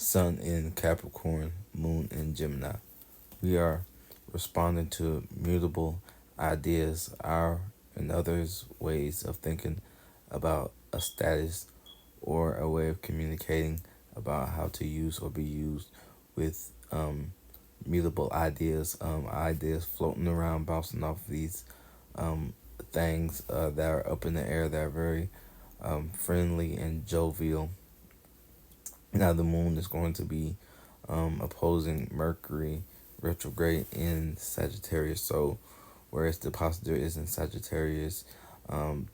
Sun in Capricorn, Moon in Gemini. We are responding to mutable ideas, our and others' ways of thinking about a status or a way of communicating about how to use or be used with mutable ideas floating around, bouncing off these um, things that are up in the air that are very friendly and jovial. Now, the moon is going to be opposing Mercury retrograde in Sagittarius. So, whereas the positor is in Sagittarius,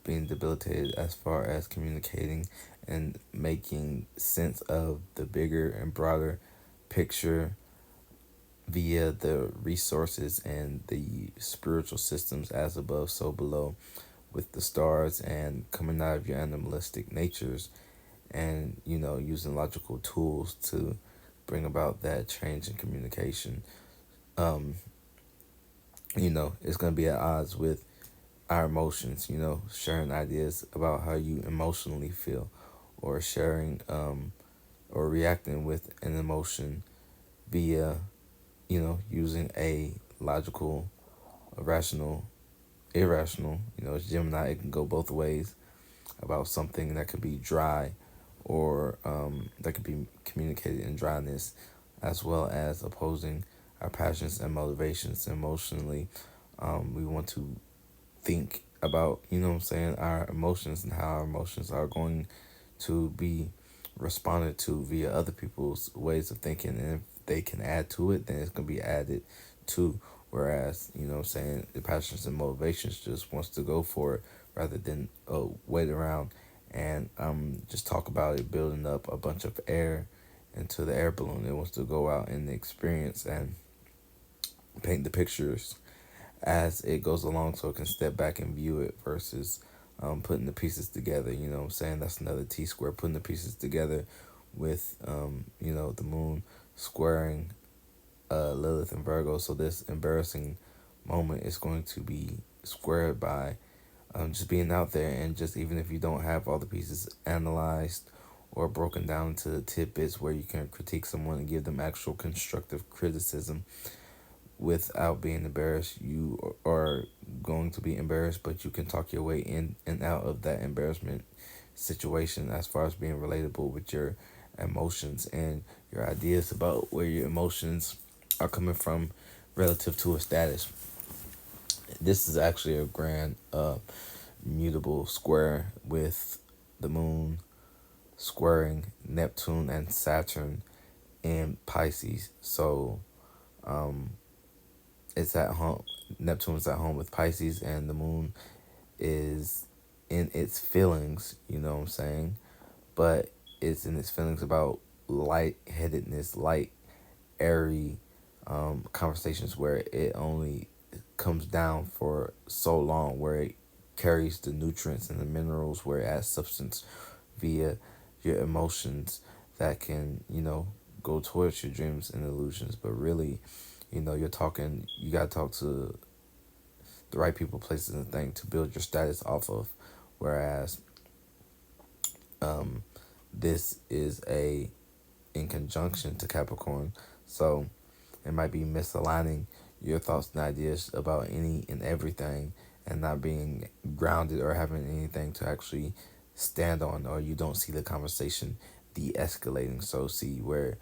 being debilitated as far as communicating and making sense of the bigger and broader picture via the resources and the spiritual systems as above, so below, with the stars and coming out of your animalistic natures and using logical tools to bring about that change in communication. um it's going to be at odds with our emotions, sharing ideas about how you emotionally feel, or sharing or reacting with an emotion via using a logical, a rational, irrational. It's Gemini, it can go both ways about something that could be dry, or that could be communicated in dryness, as well as opposing our passions and motivations emotionally. We want to think about, our emotions and how our emotions are going to be responded to via other people's ways of thinking. And if they can add to it, then it's going to be added to. Whereas, the passions and motivations just wants to go for it rather than wait around and just talk about it, building up a bunch of air into the air balloon. It wants to go out in the experience and paint the pictures as it goes along, so it can step back and view it versus putting the pieces together. That's another T square, putting the pieces together with the moon squaring Lilith and Virgo. So this embarrassing moment is going to be squared by just being out there, and just even if you don't have all the pieces analyzed or broken down into tidbits where you can critique someone and give them actual constructive criticism without being embarrassed. You are going to be embarrassed, but you can talk your way in and out of that embarrassment situation as far as being relatable with your emotions and your ideas about where your emotions are coming from relative to a status. This is actually a grand mutable square with the moon squaring Neptune and Saturn in Pisces. So it's at home. Neptune's at home with Pisces, and the moon is in its feelings, you know what I'm saying? But it's in its feelings about lightheadedness, light, airy conversations where it only comes down for so long, where it carries the nutrients and the minerals, where it adds substance via your emotions that can, go towards your dreams and illusions. But really, you got to talk to the right people, places, and things to build your status off of. Whereas this is in conjunction to Capricorn, so it might be misaligning your thoughts and ideas about any and everything, and not being grounded or having anything to actually stand on, or you don't see the conversation de-escalating. So see where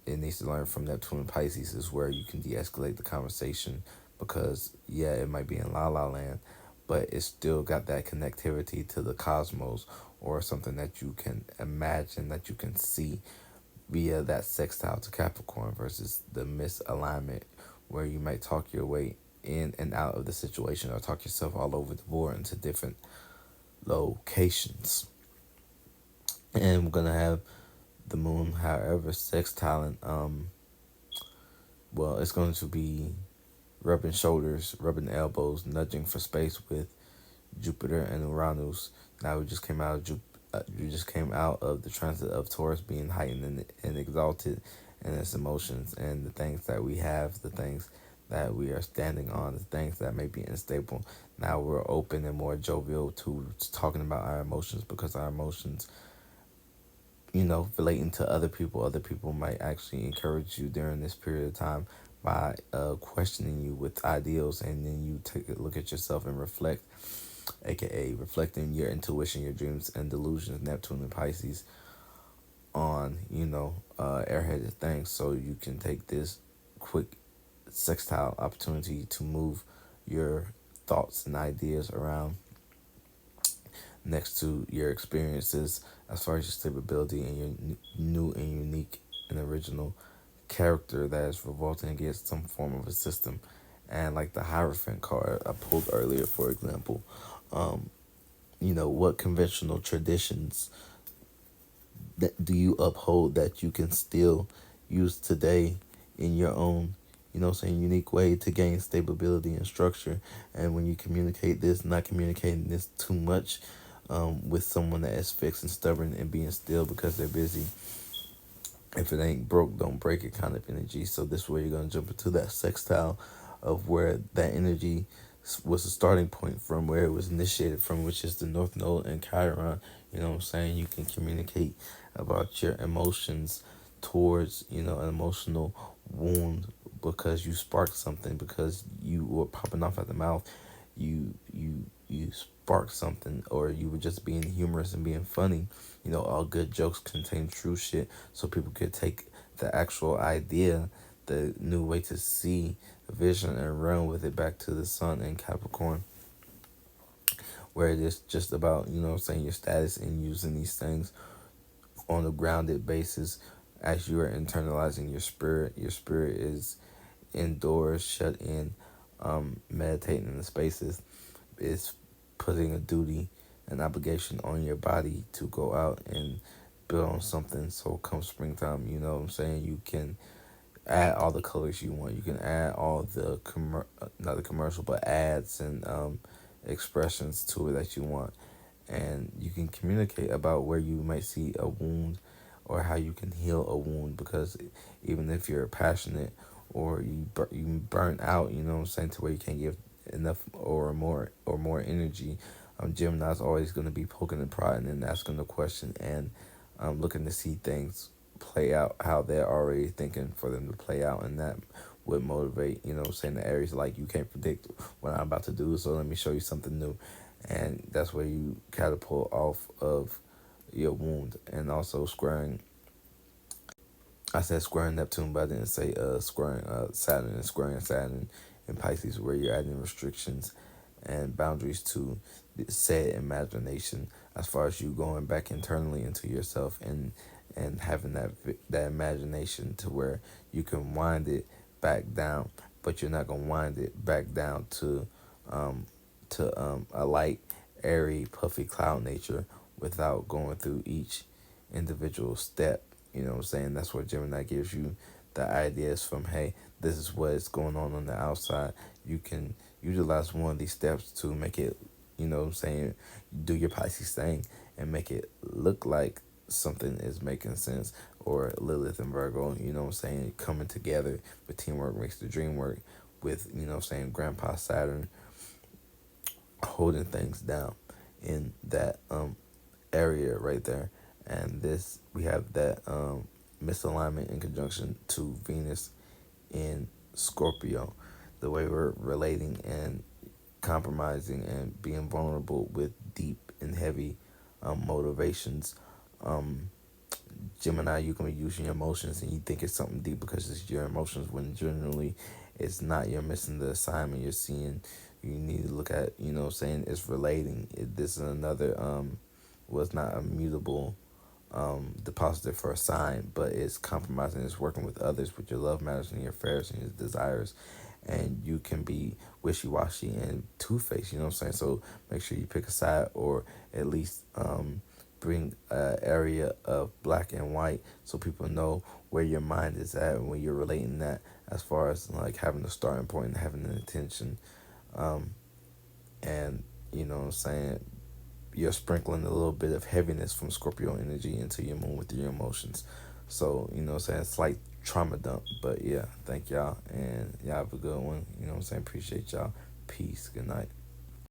it needs to learn from Neptune and Pisces is where you can de-escalate the conversation, because yeah, it might be in la la land, but it's still got that connectivity to the cosmos, or something that you can imagine, that you can see via that sextile to Capricorn, versus the misalignment where you might talk your way in and out of the situation, or talk yourself all over the board into different locations. And we're gonna have the moon, however, sextiling. Well, it's going to be rubbing shoulders, rubbing elbows, nudging for space with Jupiter and Uranus. Now we just came out of the transit of Taurus being heightened and exalted in its emotions, and the things that we have, the things that we are standing on, the things that may be unstable. Now we're open and more jovial to talking about our emotions, because our emotions relating to other people might actually encourage you during this period of time by questioning you with ideals, and then you take a look at yourself and reflect, aka reflecting your intuition, your dreams and delusions, Neptune and Pisces, on airheaded things, so you can take this quick sextile opportunity to move your thoughts and ideas around next to your experiences as far as your stability and your new and unique and original character that is revolting against some form of a system. And like the Hierophant card I pulled earlier, for example, what conventional traditions that do you uphold that you can still use today in your own, unique way to gain stability and structure. And when you communicate this, not communicating this too much with someone that is fixed and stubborn and being still because they're busy. If it ain't broke, don't break it kind of energy. So this is where you're going to jump into that sextile of where that energy was the starting point from, where it was initiated from, which is the North Node and Chiron. You know what I'm saying? You can communicate about your emotions towards, an emotional wound because you sparked something, because you were popping off at the mouth. You sparked something, or you were just being humorous and being funny. All good jokes contain true shit, so people could take the actual idea, the new way to see a vision, and run with it back to the sun in Capricorn, where it is just about, your status and using these things on a grounded basis as you are internalizing your spirit. Your spirit is indoors, shut in, meditating in the spaces. It's putting a duty, an obligation on your body to go out and build on something. So come springtime, you can add all the colors you want. You can add all the not the commercial, but ads and expressions to it that you want, and you can communicate about where you might see a wound or how you can heal a wound. Because even if you're passionate or you burn out, to where you can't give enough or more energy, Gemini's always going to be poking and prodding and asking the question, and looking to see things play out how they're already thinking for them to play out. And that would motivate, the Aries, like, you can't predict what I'm about to do, so let me show you something new. And that's where you catapult off of your wound. And also squaring, I said squaring Neptune, but I didn't say squaring Saturn, and squaring Saturn in Pisces, where you're adding restrictions and boundaries to the said imagination, as far as you going back internally into yourself, and having that imagination to where you can wind it back down, but you're not gonna wind it back down to a light, airy, puffy cloud nature without going through each individual step. You know what I'm saying? That's what Gemini gives you the ideas from. Hey, this is what is going on the outside. You can utilize one of these steps to make it, do your Pisces thing and make it look like something is making sense. Or Lilith and Virgo, coming together with teamwork makes the dream work, with, Grandpa Saturn holding things down in that area right there. And this, we have that misalignment in conjunction to Venus in Scorpio, the way we're relating and compromising and being vulnerable with deep and heavy motivations. Gemini, you can be using your emotions and you think it's something deep because it's your emotions, when generally it's not. You're missing the assignment. You're seeing, you need to look at, it's relating. This is another, was not a mutable depositor for a sign, but it's compromising. It's working with others, with your love matters and your affairs and your desires. And you can be wishy-washy and two-faced, So make sure you pick a side, or at least bring an area of black and white, so people know where your mind is at when you're relating that, as far as like having a starting point and having an intention. And you're sprinkling a little bit of heaviness from Scorpio energy into your moon with your emotions. So, slight trauma dump. But yeah, thank y'all, and y'all have a good one. Appreciate y'all. Peace. Good night.